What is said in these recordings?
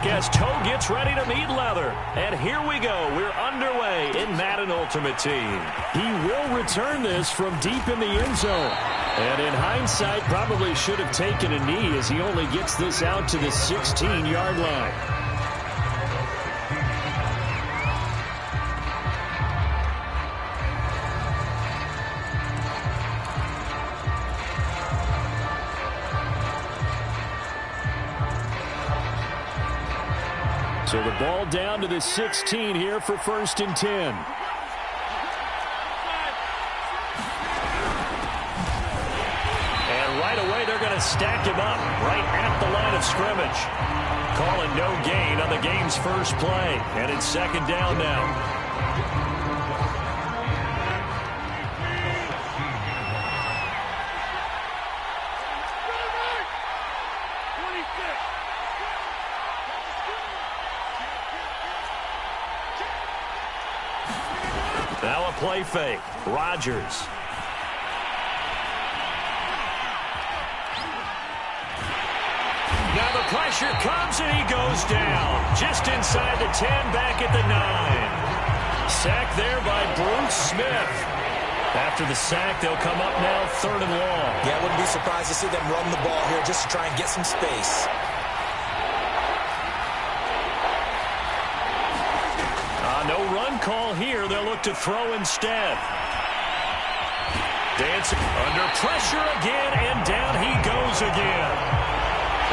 back as toe gets ready to meet leather. And here we go. We're underway in Madden Ultimate Team. He will return this from deep in the end zone. And in hindsight, probably should have taken a knee as he only gets this out to the 16-yard line. So the ball down to the 16 here for 1st and 10. And right away they're going to stack him up right at the line of scrimmage. Calling no gain on the game's first play. And it's 2nd down now. Now a play fake. Rodgers. Now the pressure comes and he goes down. Just inside the 10, back at the 9. Sack there by Bruce Smith. After the sack, they'll come up now 3rd and long. Yeah, I wouldn't be surprised to see them run the ball here just to try and get some space. No run call here. They'll look to throw instead. Dancing under pressure again, and down he goes again.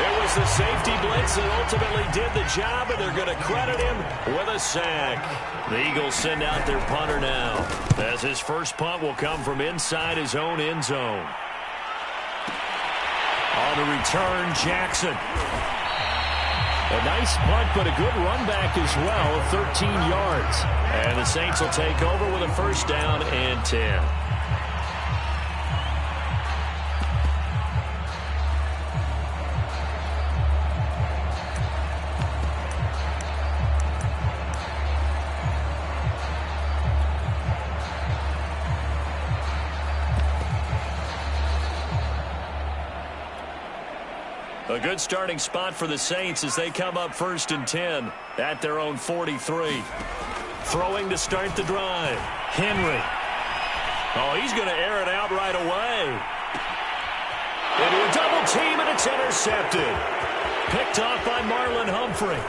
It was the safety blitz that ultimately did the job, and they're going to credit him with a sack. The Eagles send out their punter now, as his first punt will come from inside his own end zone. On the return, Jackson. A nice punt, but a good run back as well, 13 yards. And the Saints will take over with a 1st down and 10. A good starting spot for the Saints as they come up 1st and 10 at their own 43. Throwing to start the drive. Henry. Oh, he's going to air it out right away. Into a double team, and it's intercepted. Picked off by Marlon Humphrey.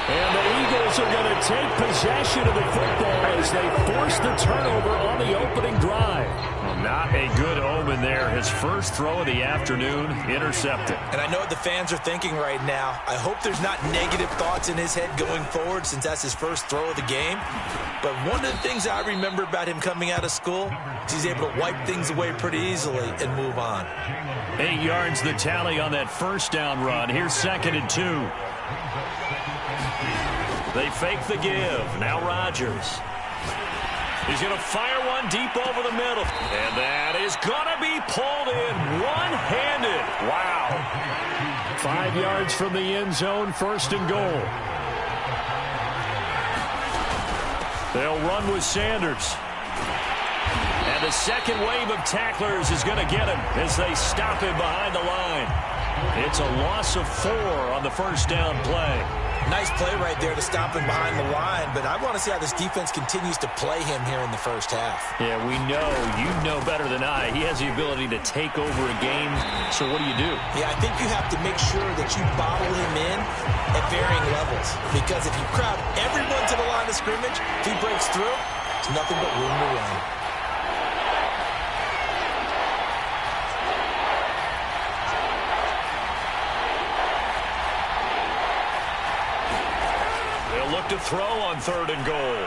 And the Eagles are going to take possession of the football as they force the turnover on the opening drive. Well, not a good omen there. His first throw of the afternoon, intercepted. And I know what the fans are thinking right now. I hope there's not negative thoughts in his head going forward since that's his first throw of the game. But one of the things I remember about him coming out of school is he's able to wipe things away pretty easily and move on. 8 yards the tally on that 1st down run. Here's 2nd and 2. They fake the give. Now Rodgers. He's going to fire one deep over the middle. And that is going to be pulled in one-handed. Wow. 5 yards from the end zone, 1st and goal. They'll run with Sanders. And the second wave of tacklers is going to get him as they stop him behind the line. It's a loss of 4 on the 1st down play. Nice play right there to stop him behind the line, but I want to see how this defense continues to play him here in the 1st half. Yeah, we know. You know better than I. He has the ability to take over a game, so what do you do? Yeah, I think you have to make sure that you bottle him in at varying levels, because if you crowd everyone to the line of scrimmage, if he breaks through, it's nothing but room to run. To throw on 3rd and goal.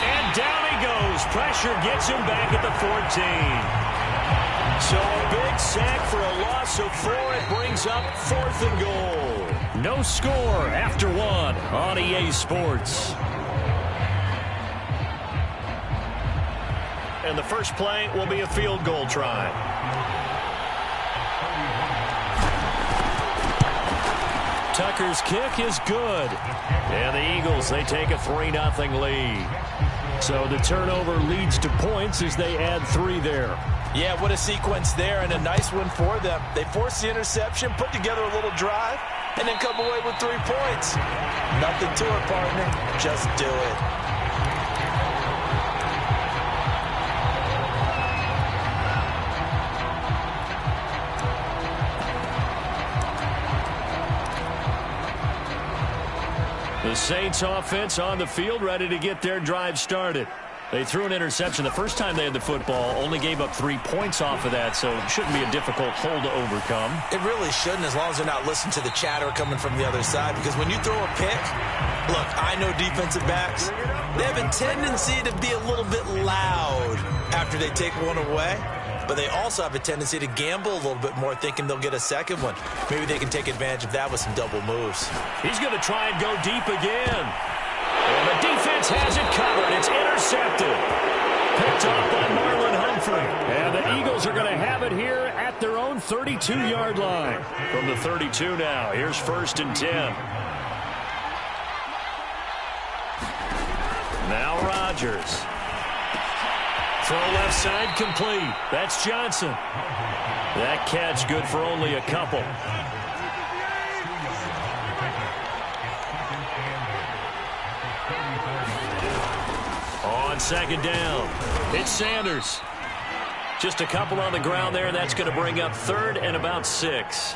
And down he goes. Pressure gets him back at the 14. So a big sack for a loss of 4. It brings up 4th and goal. No score after 1 on EA Sports. And the first play will be a field goal try. Tucker's kick is good. And the Eagles, they take a 3-0 lead. So the turnover leads to points as they add 3 there. Yeah, what a sequence there, and a nice one for them. They forced the interception, put together a little drive, and then come away with 3 points. Nothing to it, partner. Just do it. The Saints offense on the field, ready to get their drive started. They threw an interception the first time they had the football, only gave up 3 points off of that, so it shouldn't be a difficult hole to overcome. It really shouldn't, as long as they're not listening to the chatter coming from the other side, because when you throw a pick, look, I know defensive backs, they have a tendency to be a little bit loud after they take one away, but they also have a tendency to gamble a little bit more, thinking they'll get a second one. Maybe they can take advantage of that with some double moves. He's going to try and go deep again. And the defense has it covered. It's intercepted. Picked off by Marlon Humphrey. And the Eagles are going to have it here at their own 32-yard line. From the 32 now, here's 1st and 10. Now Rodgers. Throw left side complete. That's Johnson. That catch good for only a couple. On 2nd down, it's Sanders. Just a couple on the ground there. That's going to bring up 3rd and about 6.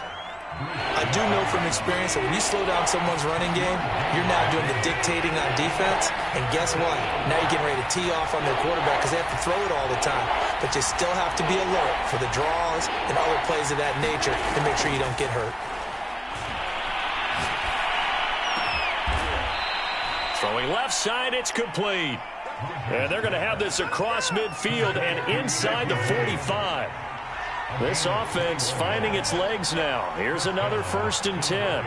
I do know from experience that when you slow down someone's running game, you're now doing the dictating on defense. And guess what? Now you're getting ready to tee off on their quarterback because they have to throw it all the time. But you still have to be alert for the draws and other plays of that nature to make sure you don't get hurt. Throwing left side, it's complete. And they're going to have this across midfield and inside the 45. This offense finding its legs now. Here's another 1st and 10.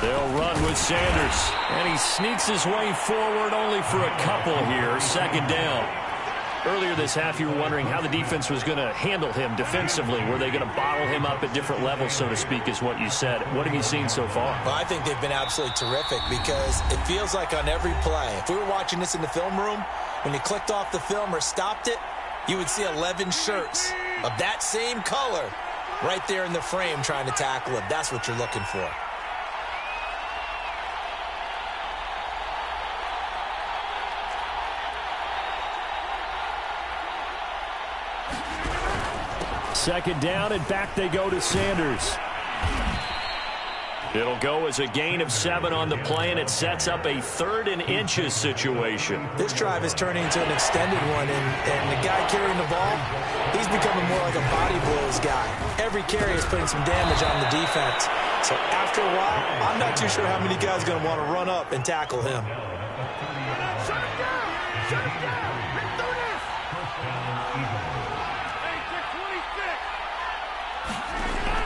They'll run with Sanders. And he sneaks his way forward only for a couple here. 2nd down. Earlier this half, you were wondering how the defense was going to handle him defensively. Were they going to bottle him up at different levels, so to speak, is what you said. What have you seen so far? Well, I think they've been absolutely terrific because it feels like on every play, if we were watching this in the film room, when you clicked off the film or stopped it, you would see 11 shirts of that same color right there in the frame trying to tackle him. That's what you're looking for. Second down, and back they go to Sanders. It'll go as a gain of 7 on the play, and it sets up a 3rd and inches situation. This drive is turning into an extended one, and the guy carrying the ball, he's becoming more like a body blows guy. Every carry is putting some damage on the defense. So after a while, I'm not too sure how many guys are going to want to run up and tackle him. Shut it down! Shut it down! Let's do this!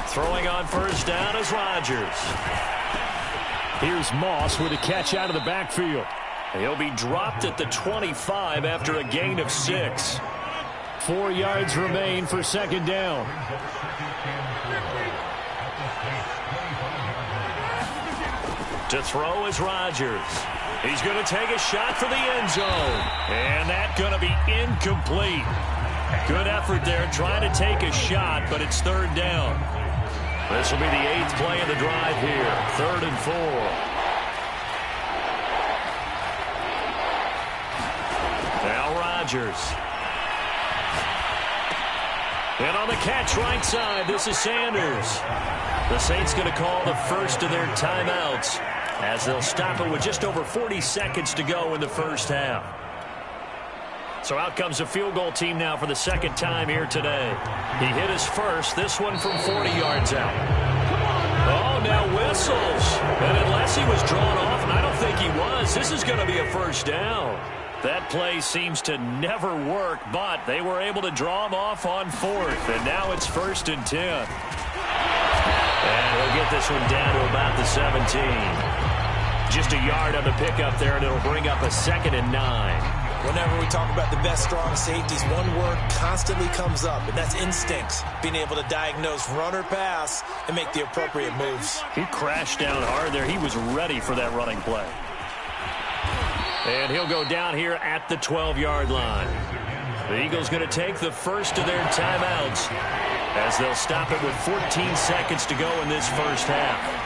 Throwing on 1st down is Rodgers. Here's Moss with a catch out of the backfield. He'll be dropped at the 25 after a gain of 6. 4 yards remain for 2nd down. To throw is Rodgers. He's going to take a shot for the end zone. And that's going to be incomplete. Good effort there trying to take a shot, but it's 3rd down. This will be the 8th play of the drive here. 3rd and 4. Now Rodgers. And on the catch right side, this is Sanders. The Saints going to call the first of their timeouts as they'll stop it with just over 40 seconds to go in the first half. So out comes a field goal team now for the 2nd time here today. He hit his first, this one from 40 yards out. Oh, now whistles. And unless he was drawn off, and I don't think he was, this is going to be a 1st down. That play seems to never work, but they were able to draw him off on 4th, and now it's 1st and 10. And he'll get this one down to about the 17. Just a yard on the pickup there, and it'll bring up a 2nd and 9. Whenever we talk about the best strong safeties, one word constantly comes up, and that's instincts. Being able to diagnose run or pass and make the appropriate moves. He crashed down hard there. He was ready for that running play. And he'll go down here at the 12-yard line. The Eagles going to take the first of their timeouts as they'll stop it with 14 seconds to go in this first half.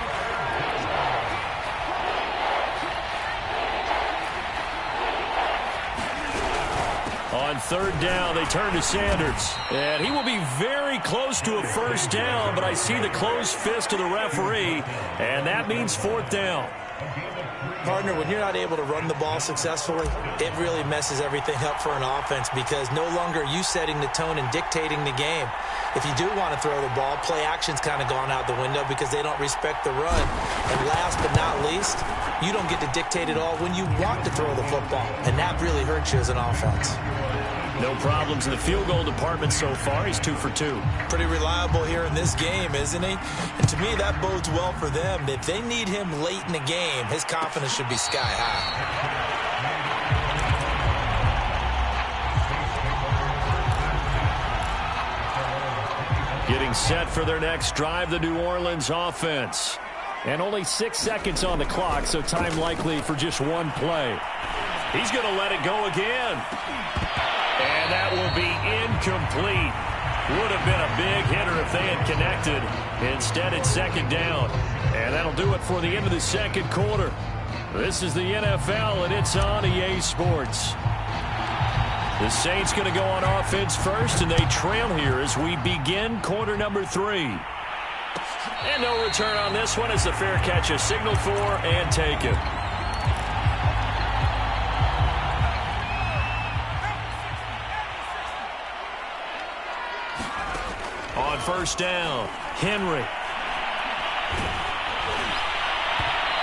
On third down, they turn to Sanders. And he will be very close to a first down, but I see the closed fist of the referee, and that means fourth down. Partner, when you're not able to run the ball successfully, it really messes everything up for an offense because no longer are you setting the tone and dictating the game. If you do want to throw the ball, play action's kind of gone out the window because they don't respect the run. And last but not least, you don't get to dictate it all when you want to throw the football, and that really hurts you as an offense. No problems in the field goal department so far. He's 2 for 2. Pretty reliable here in this game, isn't he? And to me, that bodes well for them. If they need him late in the game, his confidence should be sky high. Getting set for their next drive, the New Orleans offense. And only 6 seconds on the clock, so time likely for just one play. He's going to let it go again. And that will be incomplete. Would have been a big hitter if they had connected. Instead, it's second down. And that'll do it for the end of the second quarter. This is the NFL, and it's on EA Sports. The Saints going to go on offense first, and they trail here as we begin quarter number 3. And no return on this one as the fair catch is signaled for and taken. On first down, Henry.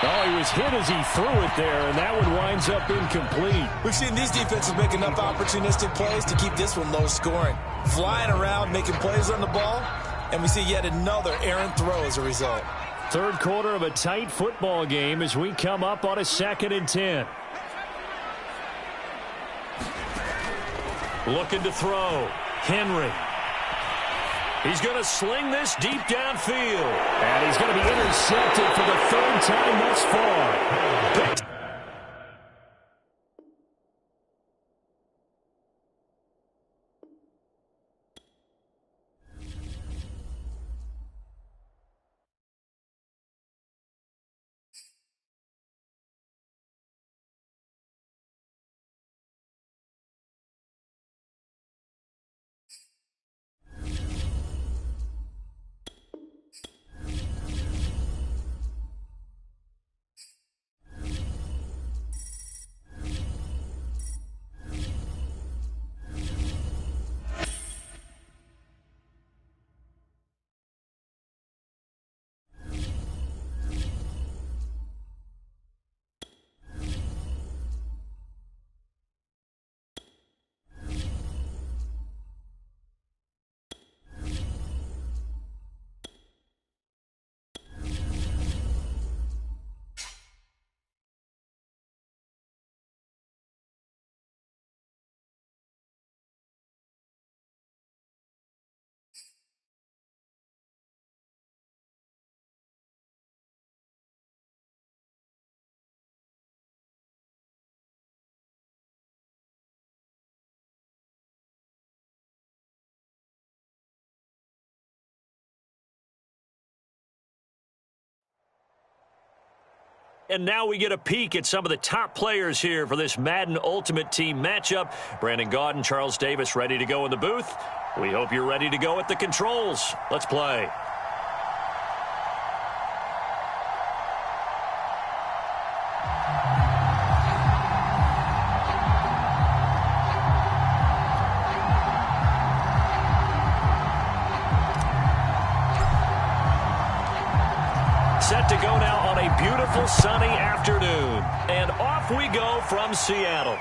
Oh, he was hit as he threw it there, and that one winds up incomplete. We've seen these defenses make enough opportunistic plays to keep this one low scoring. Flying around, making plays on the ball, and we see yet another errant throw as a result. Third quarter of a tight football game as we come up on a 2nd and 10. Looking to throw. Henry. He's going to sling this deep downfield. And he's going to be intercepted for the 3rd time thus far. And now we get a peek at some of the top players here for this Madden Ultimate Team matchup. Brandon Gaudin, Charles Davis ready to go in the booth. We hope you're ready to go at the controls. Let's play. Set to go now on a beautiful sunny afternoon. And off we go from Seattle.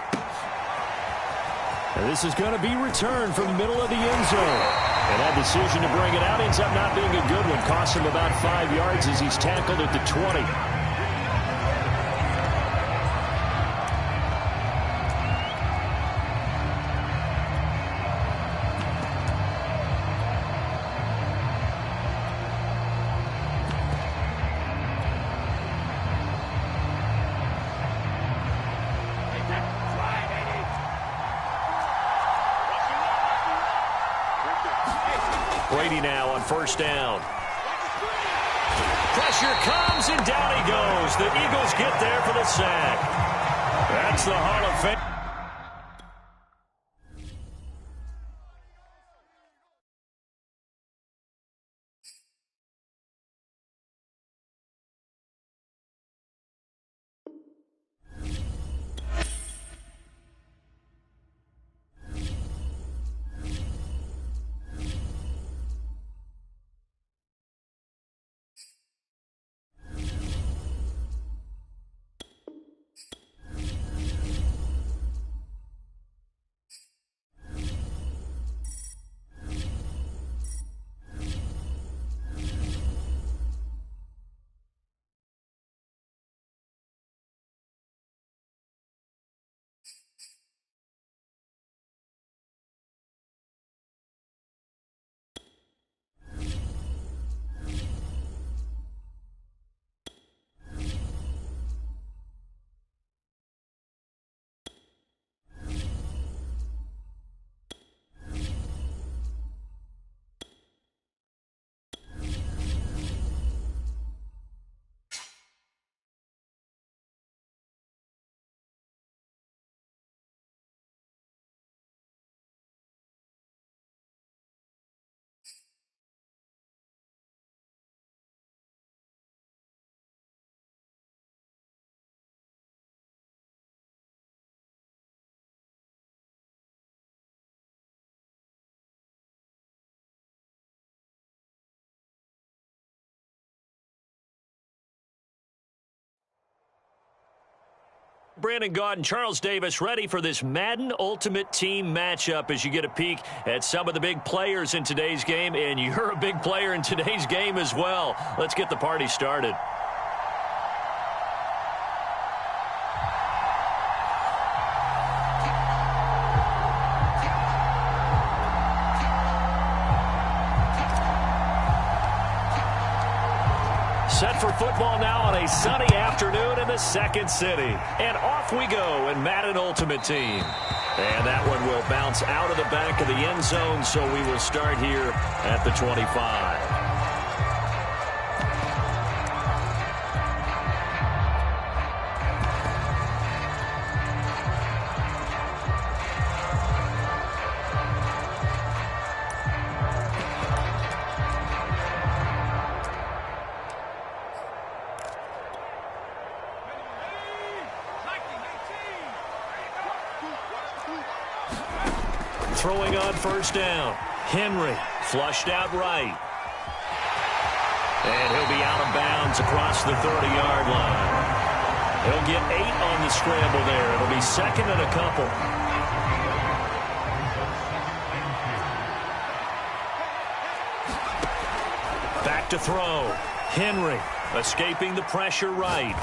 And this is going to be returned from the middle of the end zone. And that decision to bring it out ends up not being a good one. Costs him about 5 yards as he's tackled at the 20. Brady now on first down. Pressure comes, and down he goes. The Eagles get there for the sack. That's the Hall of Fame. Brandon Gaud and Charles Davis ready for this Madden Ultimate Team matchup as you get a peek at some of the big players in today's game, and you're a big player in today's game as well. Let's get the party started. Set for football now on a sunny afternoon in the second city. And off we go in Madden Ultimate Team. And that one will bounce out of the back of the end zone, so we will start here at the 25. Throwing on first down. Henry flushed out right. And he'll be out of bounds across the 30-yard line. He'll get 8 on the scramble there. It'll be second and a couple. Back to throw. Henry escaping the pressure right.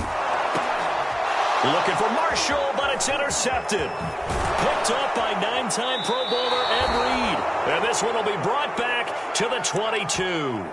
Looking for Marshall, but it's intercepted. Picked up by 9-time Pro Bowler Ed Reed. And this one will be brought back to the 22.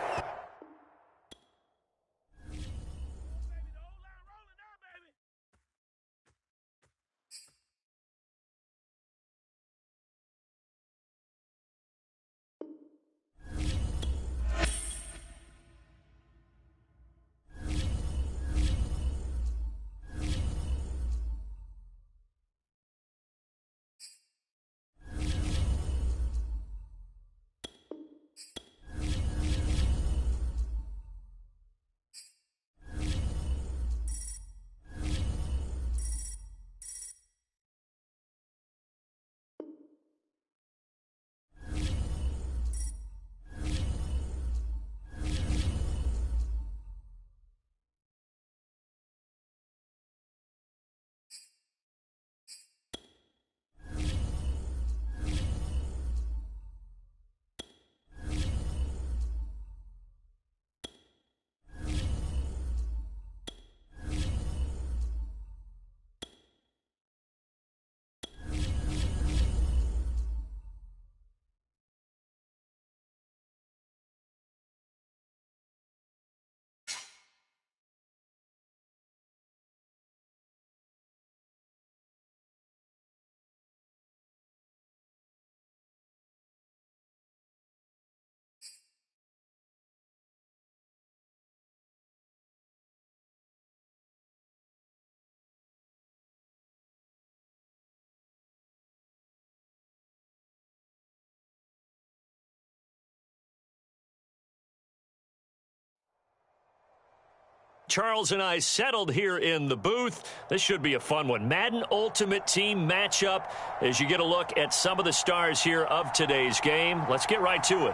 Charles and I settled here in the booth. This should be a fun one. Madden Ultimate Team matchup as you get a look at some of the stars here of today's game. Let's get right to it.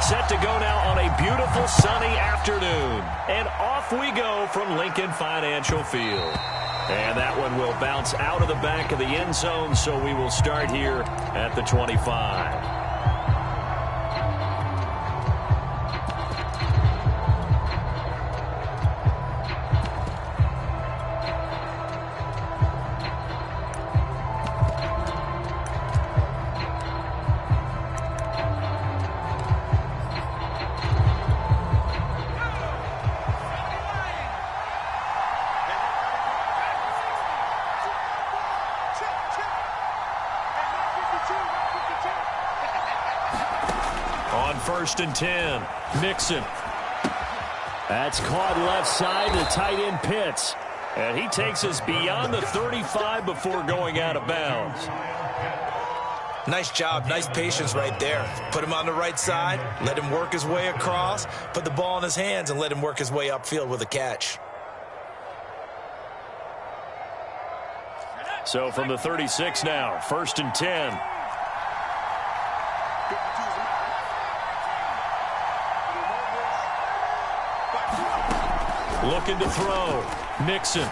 Set to go now on a beautiful sunny afternoon. And off we go from Lincoln Financial Field. And that one will bounce out of the back of the end zone, so we will start here at the 25. On 1st and 10, Mixon. That's caught left side to tight end Pitts. And he takes us beyond the 35 before going out of bounds. Nice job, nice patience right there. Put him on the right side, let him work his way across, put the ball in his hands, and let him work his way upfield with a catch. So from the 36 now, 1st and 10. Looking to throw. Mixon.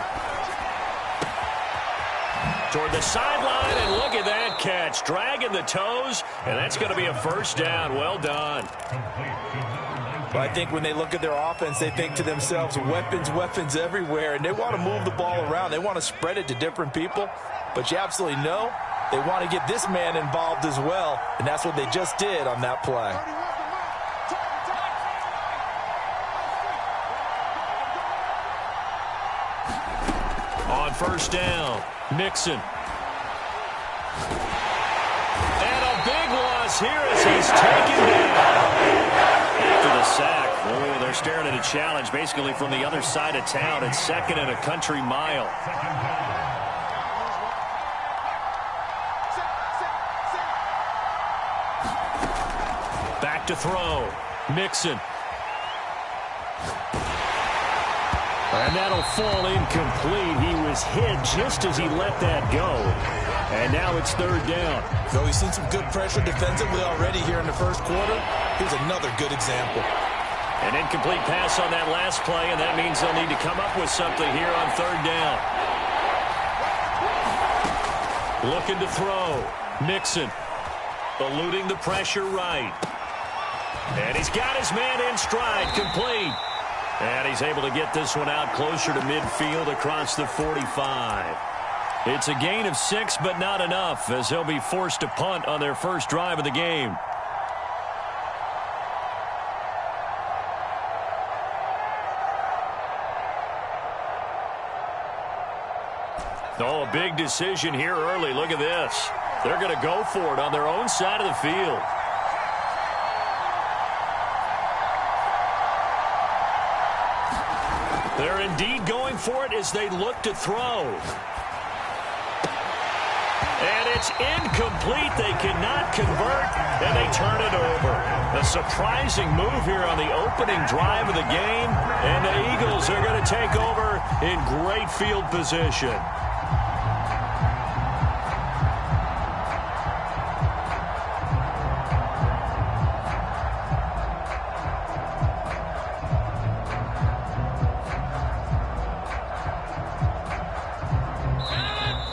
Toward the sideline, and look at that catch. Dragging the toes, and that's going to be a first down. Well done. Well, I think when they look at their offense, they think to themselves, weapons, weapons everywhere, and they want to move the ball around. They want to spread it to different people, but you absolutely know they want to get this man involved as well, and that's what they just did on that play. On 1st down, Mixon. And a big loss here as he's taken down. After the sack, oh, they're staring at a challenge basically from the other side of town. It's 2nd and a country mile. Back to throw, Mixon. And that'll fall incomplete. He was hit just as he let that go. And now it's 3rd down. So we've seen some good pressure defensively already here in the first quarter. Here's another good example. An incomplete pass on that last play, and that means they'll need to come up with something here on 3rd down. Looking to throw. Mixon. Eluding the pressure right. And he's got his man in stride. Complete. And he's able to get this one out closer to midfield across the 45. It's a gain of 6, but not enough, as they'll be forced to punt on their first drive of the game. Oh, a big decision here early. Look at this. They're going to go for it on their own side of the field. They're indeed going for it as they look to throw. And it's incomplete. They cannot convert, and they turn it over. A surprising move here on the opening drive of the game, and the Eagles are going to take over in great field position.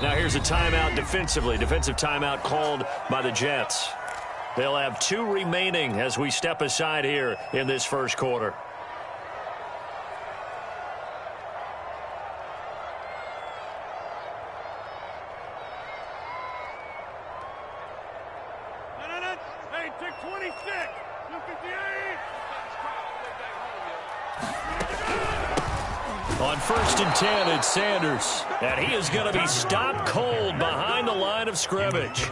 Now here's a timeout defensively. Defensive timeout called by the Jets. They'll have 2 remaining as we step aside here in this first quarter. Hey, take 26. Look at the 8. On 1st and 10, it's Sanders. And he is going to be stopped cold behind the line of scrimmage.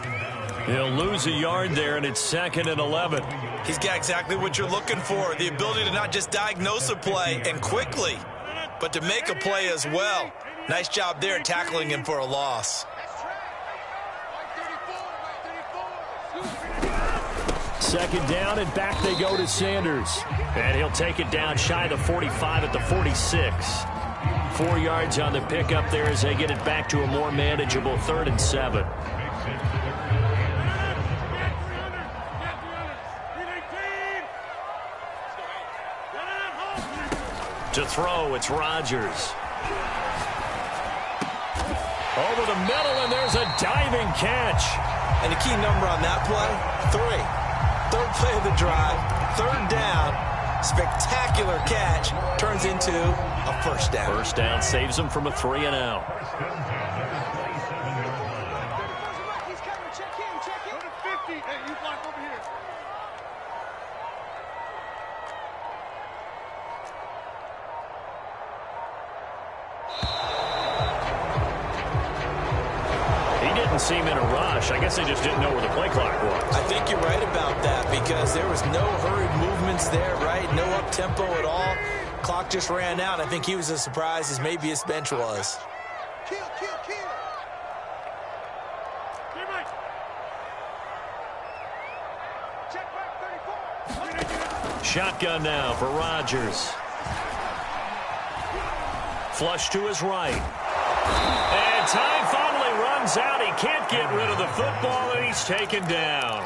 He'll lose a yard there, and it's 2nd and 11. He's got exactly what you're looking for, the ability to not just diagnose a play and quickly, but to make a play as well. Nice job there tackling him for a loss. Second down, and back they go to Sanders. And he'll take it down shy of the 45 at the 46. 4 yards on the pickup there as they get it back to a more manageable 3rd and 7. To throw, it's Rodgers. Over the middle, and there's a diving catch. And the key number on that play, 3. 3rd play of the drive, 3rd down. Spectacular catch turns into a 1st down. 1st down saves him from a 3 and out. He's coming. Check in. Go to 50. Hey, you block over here. Seem in a rush. I guess they just didn't know where the play clock was. I think you're right about that because there was no hurried movements there, right? No up-tempo at all. Clock just ran out. I think he was as surprised as maybe his bench was. Kill. Check back 34. Shotgun now for Rodgers. Flush to his right. And time finally runs out. He can't get rid of the football, and he's taken down.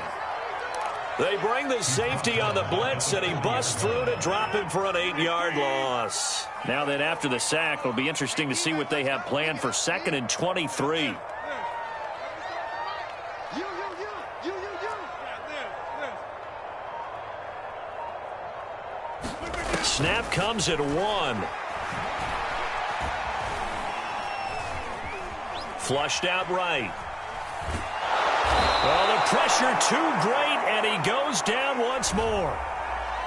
They bring the safety on the blitz, and he busts through to drop him for an 8-yard loss. Now that after the sack, it'll be interesting to see what they have planned for 2nd and 23. Snap comes at 1. Flushed out right. Well, the pressure too great, and he goes down once more.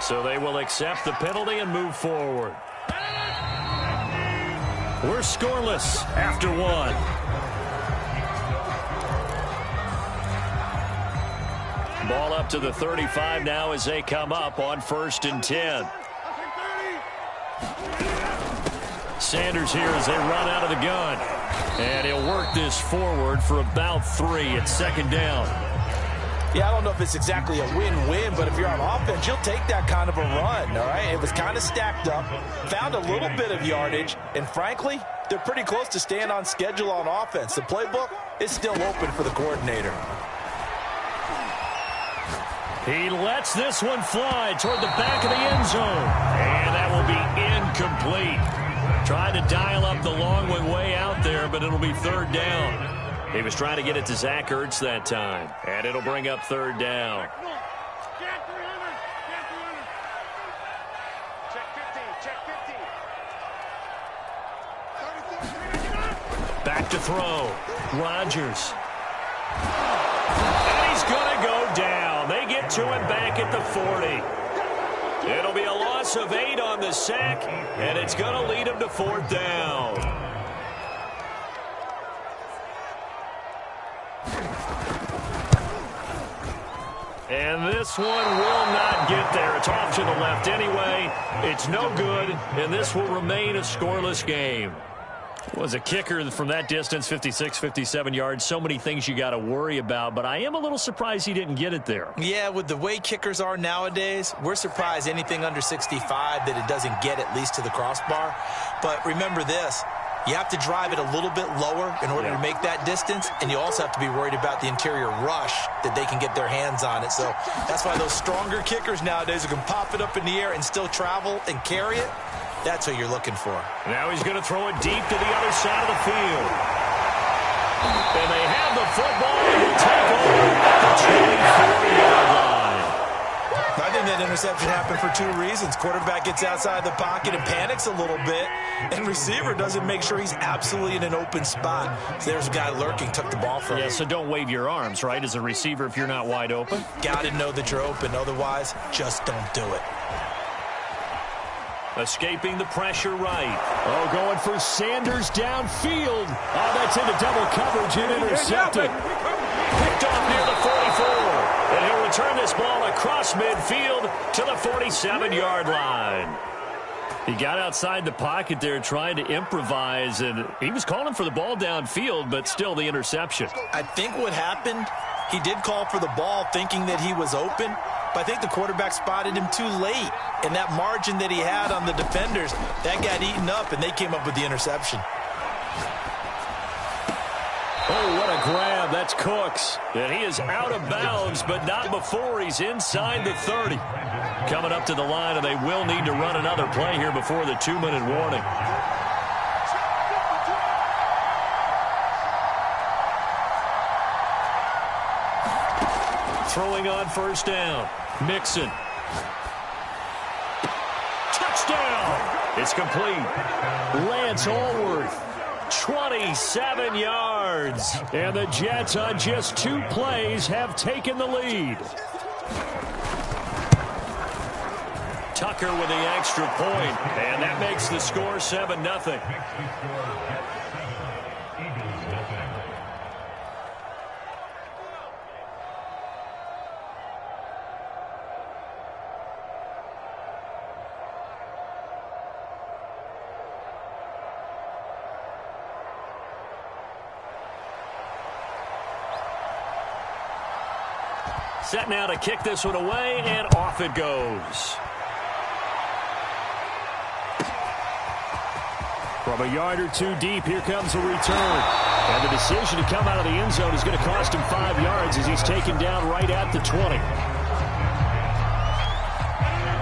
So they will accept the penalty and move forward. We're scoreless after 1. Ball up to the 35 now as they come up on 1st and 10. Sanders here as they run out of the gun. And he'll work this forward for about 3 at 2nd down. Yeah, I don't know if it's exactly a win-win, but if you're on offense, you'll take that kind of a run, all right? It was kind of stacked up, found a little bit of yardage, and frankly, they're pretty close to staying on schedule on offense. The playbook is still open for the coordinator. He lets this one fly toward the back of the end zone. And that will be incomplete. Trying to dial up the long one way out there, but it'll be 3rd down. He was trying to get it to Zach Ertz that time. And it'll bring up 3rd down. Back to throw. Rodgers. And he's going to go down. They get to him back at the 40. It'll be a loss of 8 on the sack, and it's going to lead him to 4th down. And this one will not get there. It's off to the left anyway. It's no good, and this will remain a scoreless game. Was a kicker from that distance, 56, 57 yards. So many things you got to worry about, but I am a little surprised he didn't get it there. Yeah, with the way kickers are nowadays, we're surprised anything under 65 that it doesn't get at least to the crossbar. But remember this, you have to drive it a little bit lower in order to make that distance, and you also have to be worried about the interior rush that they can get their hands on it. So that's why those stronger kickers nowadays who can pop it up in the air and still travel and carry it, that's what you're looking for. Now he's going to throw it deep to the other side of the field. And they have the football and will take over at the 24-yard line. I think that interception happened for 2 reasons. Quarterback gets outside the pocket and panics a little bit, and receiver doesn't make sure he's absolutely in an open spot. So there's a guy lurking, took the ball from him. Yeah, so don't wave your arms, right, as a receiver if you're not wide open. Got to know that you're open. Otherwise, just don't do it. Escaping the pressure right. Oh, going for Sanders downfield. Oh, that's into double coverage and intercepted. Picked off near the 44. And he'll return this ball across midfield to the 47-yard line. He got outside the pocket there trying to improvise, and he was calling for the ball downfield, but still the interception. I think what happened, he did call for the ball thinking that he was open, but I think the quarterback spotted him too late. And that margin that he had on the defenders, that got eaten up, and they came up with the interception. Oh, what a grab. That's Cooks. And he is out of bounds, but not before he's inside the 30. Coming up to the line, and they will need to run another play here before the 2-minute warning. Throwing on first down. Mixon. Touchdown. It's complete. Lance Allworth. 27 yards. And the Jets on just 2 plays have taken the lead. Tucker with the extra point, and that makes the score 7-0. Set now to kick this one away, and off it goes. From a yard or 2 deep, here comes a return. And the decision to come out of the end zone is going to cost him 5 yards as he's taken down right at the 20.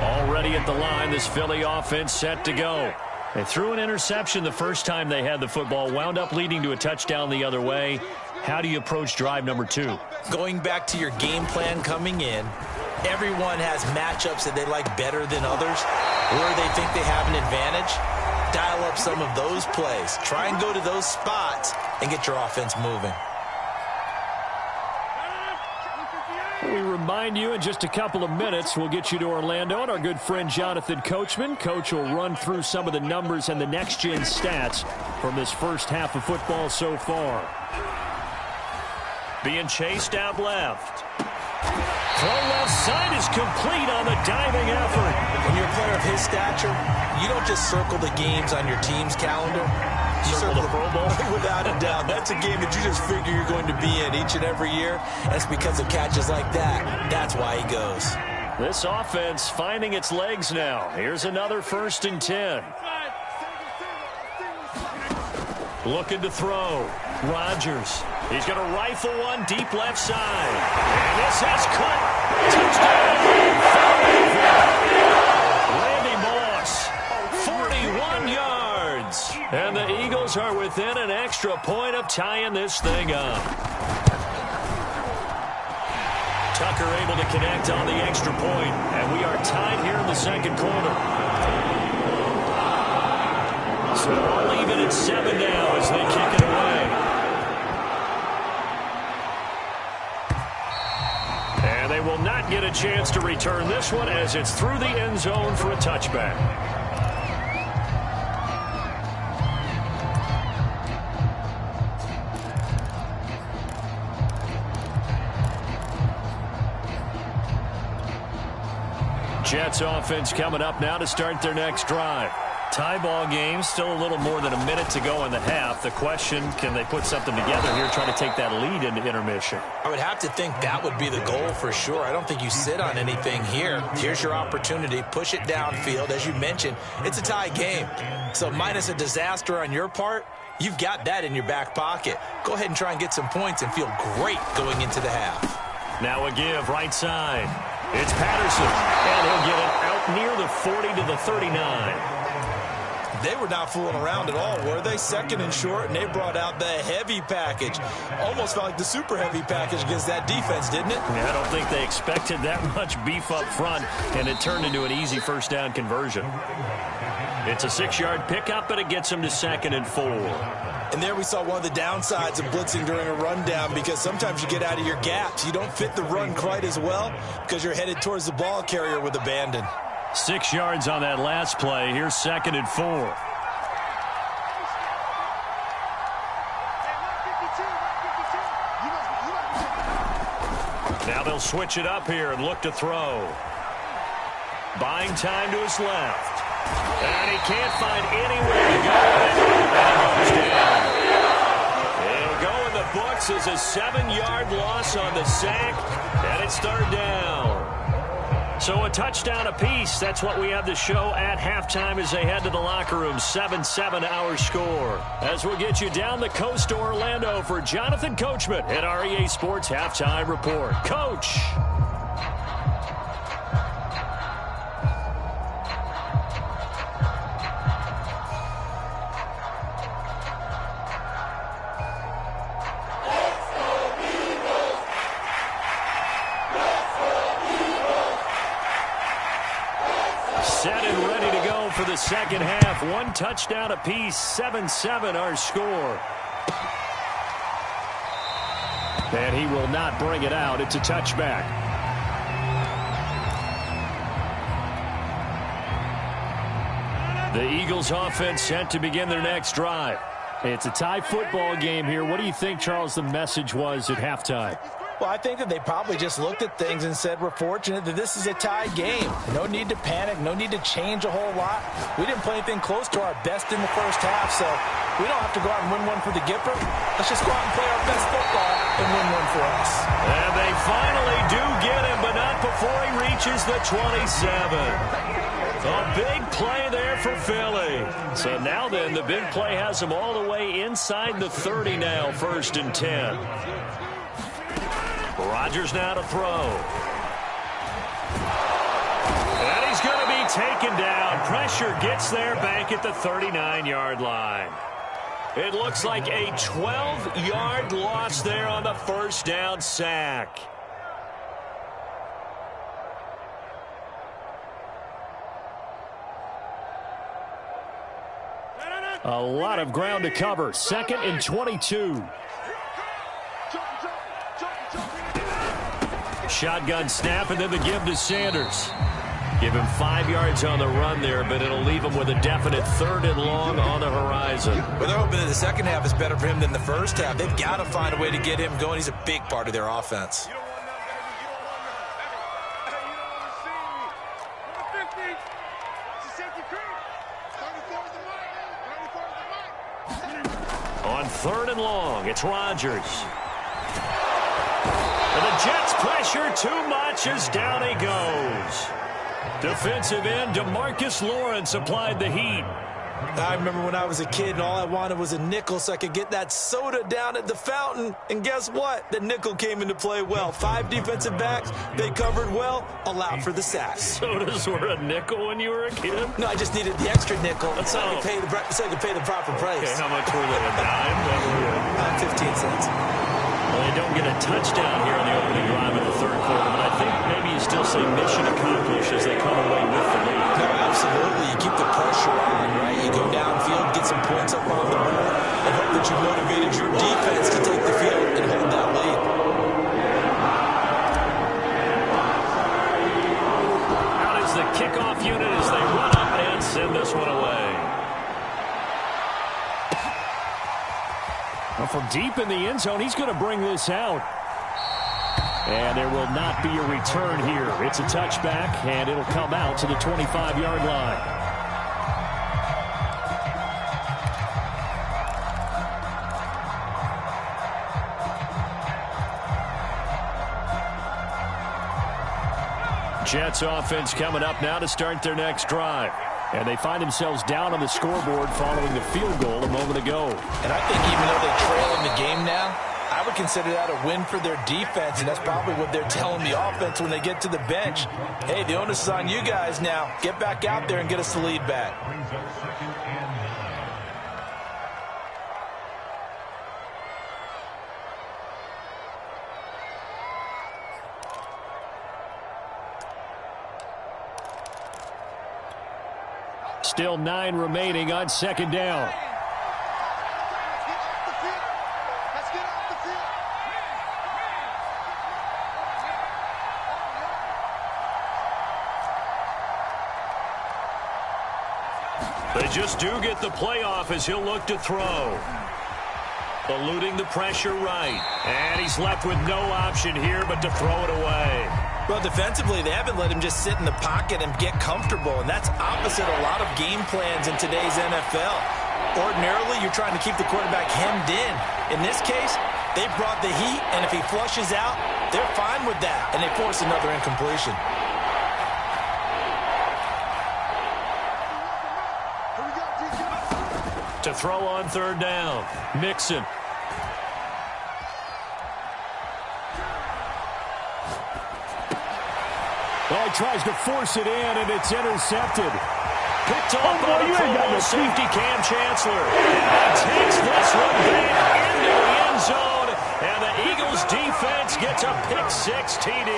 Already at the line, this Philly offense set to go. They threw an interception the first time they had the football, wound up leading to a touchdown the other way. How do you approach drive number 2? Going back to your game plan coming in, everyone has matchups that they like better than others, where they think they have an advantage. Dial up some of those plays. Try and go to those spots and get your offense moving. We remind you in just a couple of minutes, we'll get you to Orlando and our good friend Jonathan Coachman. Coach will run through some of the numbers and the next-gen stats from this first half of football so far. Being chased out left. Throw left side is complete on the diving effort. When you're a player of his stature, you don't just circle the games on your team's calendar. You circle the Pro Bowl. Without a doubt. That's a game that you just figure you're going to be in each and every year. That's because of catches like that. That's why he goes. This offense finding its legs now. Here's another 1st and 10. Looking to throw. Rodgers. He's going to rifle one deep left side. And this has cut. Touchdown. Randy Moss. 41 yards. And the Eagles are within an extra point of tying this thing up. Tucker able to connect on the extra point. And we are tied here in the second quarter. So we'll leave it at 7 now as they kick it away. And they will not get a chance to return this one as it's through the end zone for a touchback. Jets offense coming up now to start their next drive. Tie ball game, still a little more than a minute to go in the half. The question, can they put something together here, try to take that lead into intermission? I would have to think that would be the goal for sure. I don't think you sit on anything here. Here's your opportunity. Push it downfield. As you mentioned, it's a tie game. So minus a disaster on your part, you've got that in your back pocket. Go ahead and try and get some points and feel great going into the half. Now a give, right side. It's Patterson, and he'll get it out near the 40 to the 39. They were not fooling around at all, were they? 2nd and short, and they brought out the heavy package. Almost felt like the super heavy package against that defense, didn't it? Yeah, I don't think they expected that much beef up front, and it turned into an easy first down conversion. It's a 6-yard pickup, but it gets them to 2nd and 4. And there we saw one of the downsides of blitzing during a rundown, because sometimes you get out of your gaps. You don't fit the run quite as well because you're headed towards the ball carrier with abandon. 6 yards on that last play. Here's 2nd and 4. Now they'll switch it up here and look to throw. Buying time to his left. And he can't find anywhere to go. And he goes down. It'll go in the books as a 7-yard loss on the sack. And it's 3rd down. So a touchdown apiece. That's what we have to show at halftime as they head to the locker room. 7-7 our score. As we'll get you down the coast to Orlando for Jonathan Coachman at our EA Sports Halftime Report. Coach. Set and ready to go for the second half. 1 touchdown apiece. 7-7 our score. And he will not bring it out. It's a touchback. The Eagles offense set to begin their next drive. It's a tie football game here. What do you think, Charles, the message was at halftime? Well, I think that they probably just looked at things and said, we're fortunate that this is a tie game. No need to panic. No need to change a whole lot. We didn't play anything close to our best in the first half, so we don't have to go out and win one for the Gipper. Let's just go out and play our best football and win one for us. And they finally do get him, but not before he reaches the 27. A big play there for Philly. So now then, the big play has him all the way inside the 30 now, 1st and 10. Rodgers now to throw. And he's going to be taken down. Pressure gets there back at the 39-yard line. It looks like a 12-yard loss there on the 1st down sack. A lot of ground to cover. 2nd and 22. Shotgun snap and then the give to Sanders. Give him 5 yards on the run there, but it'll leave him with a definite 3rd and long on the horizon. Well, they're hoping that the second half is better for him than the first half. They've got to find a way to get him going. He's a big part of their offense. On 3rd and long, it's Rodgers. And the Jets pressure too much as down he goes. Defensive end DeMarcus Lawrence applied the heat. I remember when I was a kid and all I wanted was a nickel so I could get that soda down at the fountain. And guess what? The nickel came into play well. 5 defensive backs. They covered well. Allowed for the sacks. Sodas were a nickel when you were a kid? No, I just needed the extra nickel so I could pay the proper price. Okay, how much were they? A dime? 15 cents. Well, they don't get a touchdown here in the opening drive of the 3rd quarter, but I think maybe you still say mission accomplished as they come away with the lead. No, absolutely. You keep the pressure on, right? You go downfield, get some points up on the board, and hope that you motivated your defense to take the field and hold that lead. Out is the kickoff unit as they run up and send this one away. Well, from deep in the end zone, he's going to bring this out. And there will not be a return here. It's a touchback, and it'll come out to the 25-yard line. Jets offense coming up now to start their next drive. And they find themselves down on the scoreboard following the field goal a moment ago. And I think even though they trail in the game now, I would consider that a win for their defense, and that's probably what they're telling the offense when they get to the bench. Hey, the onus is on you guys now. Get back out there and get us the lead back. Still 9 remaining on 2nd down. They just do get the playoff as he'll look to throw. Eluding the pressure right. And he's left with no option here but to throw it away. Well, defensively, they haven't let him just sit in the pocket and get comfortable, and that's opposite a lot of game plans in today's NFL. Ordinarily, you're trying to keep the quarterback hemmed in. In this case, they brought the heat, and if he flushes out, they're fine with that, and they force another incompletion. To throw on third down, Mixon. Well, he tries to force it in, and it's intercepted. Picked off by the full safety Cam Chancellor. And takes this one back into the end zone. And the Eagles defense gets a pick-6 TD.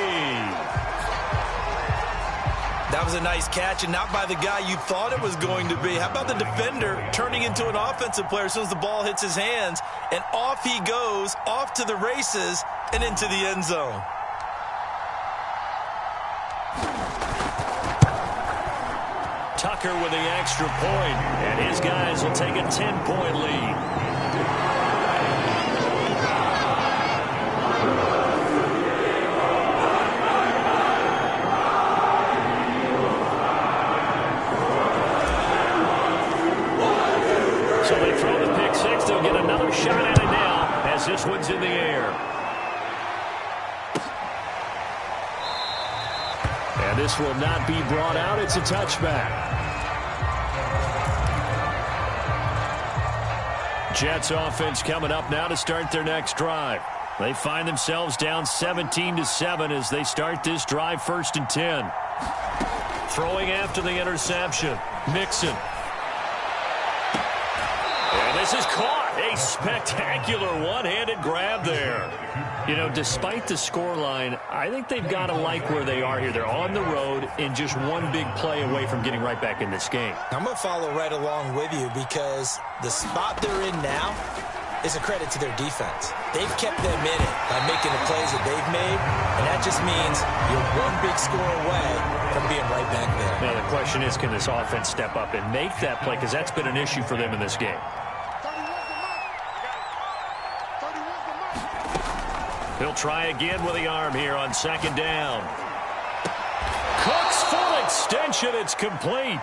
That was a nice catch, and not by the guy you thought it was going to be. How about the defender turning into an offensive player as soon as the ball hits his hands? And off he goes, off to the races, and into the end zone. Tucker with the extra point, and his guys will take a 10-point lead. So they throw the pick-6. They'll get another shot at it now as this one's in the air. And this will not be brought out. It's a touchback. Jets offense coming up now to start their next drive. They find themselves down 17-7 as they start this drive 1st and 10. Throwing after the interception. Mixon. And this is caught. A spectacular one-handed grab there. You know, despite the scoreline, I think they've got to like where they are here. They're on the road and just one big play away from getting right back in this game. I'm going to follow right along with you because the spot they're in now is a credit to their defense. They've kept them in it by making the plays that they've made, and that just means you're one big score away from being right back there. Now, the question is, can this offense step up and make that play? Because that's been an issue for them in this game. He'll try again with the arm here on 2nd down. Cook's full extension. It's complete.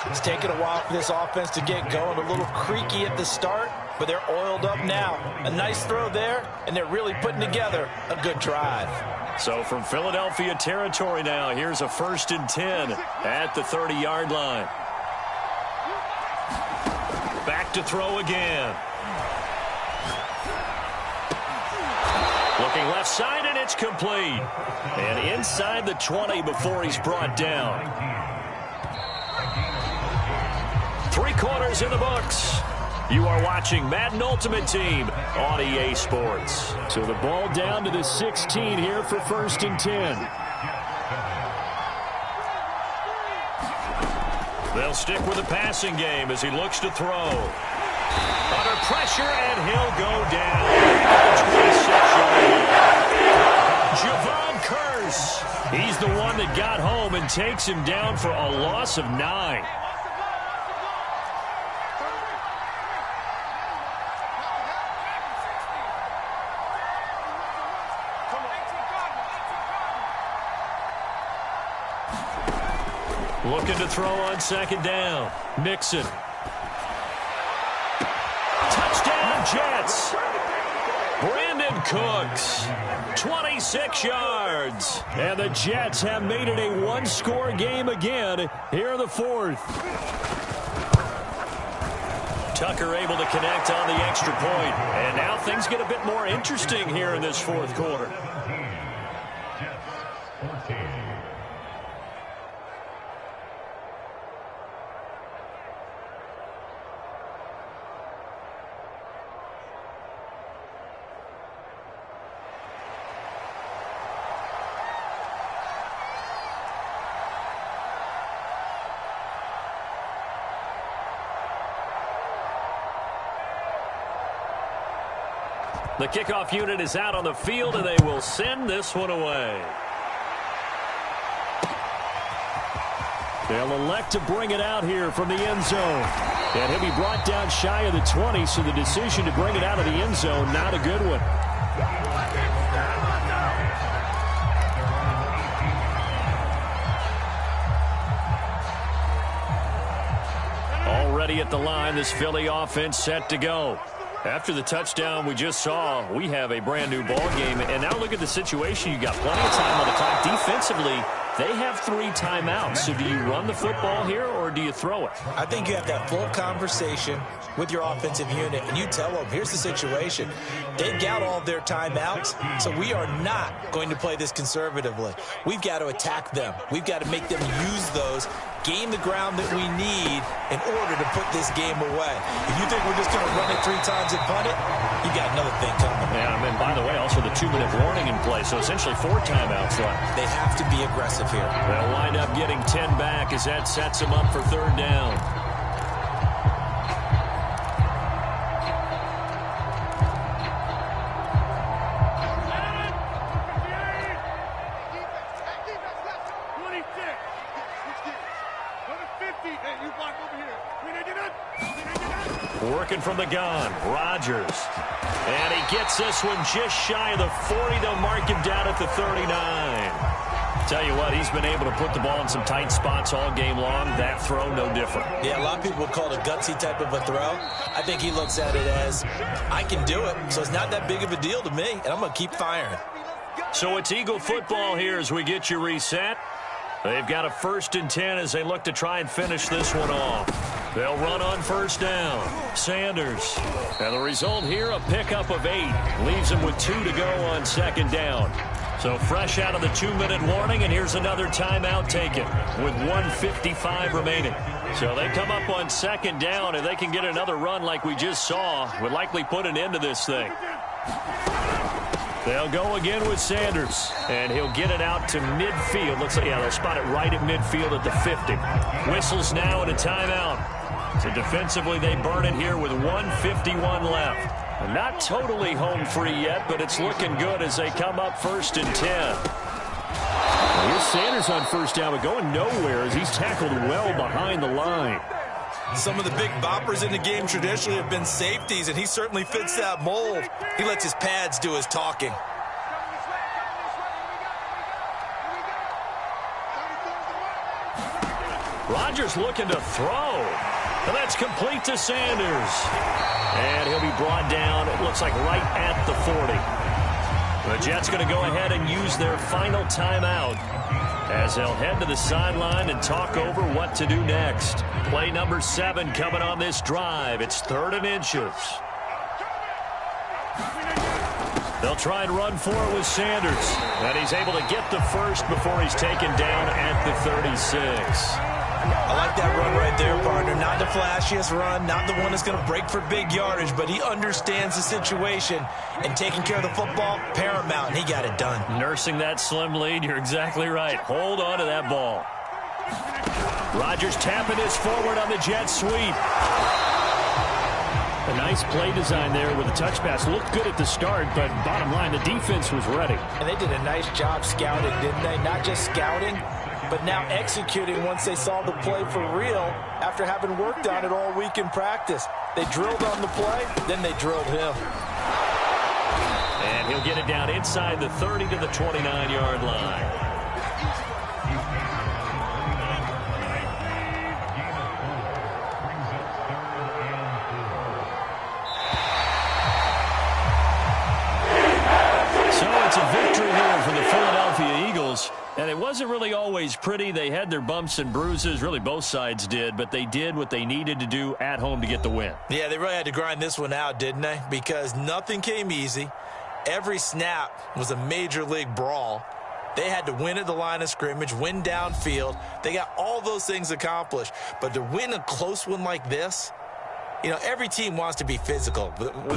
It's taken a while for this offense to get going. A little creaky at the start, but they're oiled up now. A nice throw there, and they're really putting together a good drive. So from Philadelphia territory now, here's a 1st and 10 at the 30-yard line. Back to throw again. Looking left side, and it's complete. And inside the 20 before he's brought down. 3 quarters in the books. You are watching Madden Ultimate Team on EA Sports. So the ball down to the 16 here for 1st and 10. They'll stick with the passing game as he looks to throw. Under pressure, and he'll go down at the 26-yard line. Javon Curse. He's the one that got home and takes him down for a loss of 9. Looking to throw on 2nd down. Mixon. Touchdown, Jets. Brandon Cooks, 26 yards. And the Jets have made it a one-score game again here in the 4th. Tucker able to connect on the extra point. And now things get a bit more interesting here in this 4th quarter. The kickoff unit is out on the field, and they will send this one away. They'll elect to bring it out here from the end zone. And he'll be brought down shy of the 20, so the decision to bring it out of the end zone, not a good one. Already at the line, this Philly offense set to go. After the touchdown we just saw, we have a brand new ball game. And now look at the situation. You got plenty of time on the clock. Defensively, they have 3 timeouts. So do you run the football here or do you throw it? I think you have that full conversation with your offensive unit, and you tell them, here's the situation. They've got all their timeouts, so we are not going to play this conservatively. We've got to attack them. We've got to make them use those, gain the ground that we need in order to put this game away. If you think we're just going to run it 3 times and punt it, you got another thing coming. Yeah, and by the way, also the 2-minute warning in play, so essentially 4 timeouts left. They have to be aggressive here. They'll wind up getting 10 back as that sets them up for 3rd down. Working from the gun, Rodgers. And he gets this one just shy of the 40. They'll mark him down at the 39. Tell you what, he's been able to put the ball in some tight spots all game long. That throw, no different. Yeah, a lot of people would call it a gutsy type of a throw. I think he looks at it as, I can do it, so it's not that big of a deal to me, and I'm going to keep firing. So it's Eagle football here as we get you reset. They've got a 1st and 10 as they look to try and finish this one off. They'll run on 1st down. Sanders. And the result here, a pickup of 8. Leaves them with 2 to go on 2nd down. So fresh out of the 2-minute warning, and here's another timeout taken with 1:55 remaining. So they come up on 2nd down, and they can get another run like we just saw. Would likely put an end to this thing. They'll go again with Sanders, and he'll get it out to midfield. Looks like, yeah, they'll spot it right at midfield at the 50. Whistles now and a timeout. So defensively, they burn it here with 1:51 left. Not totally home free yet, but it's looking good as they come up 1st and 10. Here's Sanders on 1st down, but going nowhere as he's tackled well behind the line. Some of the big boppers in the game traditionally have been safeties, and he certainly fits that mold. He lets his pads do his talking. Rodgers looking to throw. And that's complete to Sanders. And he'll be brought down, it looks like right at the 40. The Jets going to go ahead and use their final timeout as they'll head to the sideline and talk over what to do next. Play number 7 coming on this drive. It's 3rd and inches. They'll try and run for it with Sanders. And he's able to get the first before he's taken down at the 36. I like that run right there, partner. Not the flashiest run, not the one that's going to break for big yardage, but he understands the situation, and taking care of the football, paramount, and he got it done. Nursing that slim lead, you're exactly right. Hold on to that ball. Rodgers tapping this forward on the jet sweep. A nice play design there with the touch pass. Looked good at the start, but bottom line, the defense was ready. And they did a nice job scouting, didn't they? Not just scouting, but now executing once they saw the play for real after having worked on it all week in practice. They drilled on the play, then they drilled him. And he'll get it down inside the 30 to the 29-yard line. It's a victory here for the Philadelphia Eagles, and it wasn't really always pretty. They had their bumps and bruises, really both sides did, but they did what they needed to do at home to get the win. Yeah, they really had to grind this one out, didn't they? Because nothing came easy. Every snap was a major league brawl. They had to win at the line of scrimmage, win downfield. They got all those things accomplished, but to win a close one like this, you know, every team wants to be physical.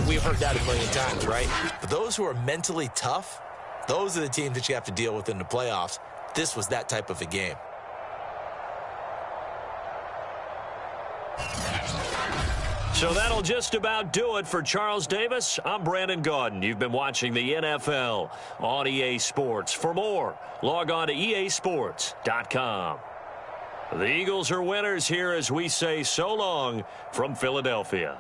We've heard that a million times, right? But those who are mentally tough, those are the teams that you have to deal with in the playoffs. This was that type of a game. So that'll just about do it for Charles Davis. I'm Brandon Gaudin. You've been watching the NFL on EA Sports. For more, log on to easports.com. The Eagles are winners here as we say so long from Philadelphia.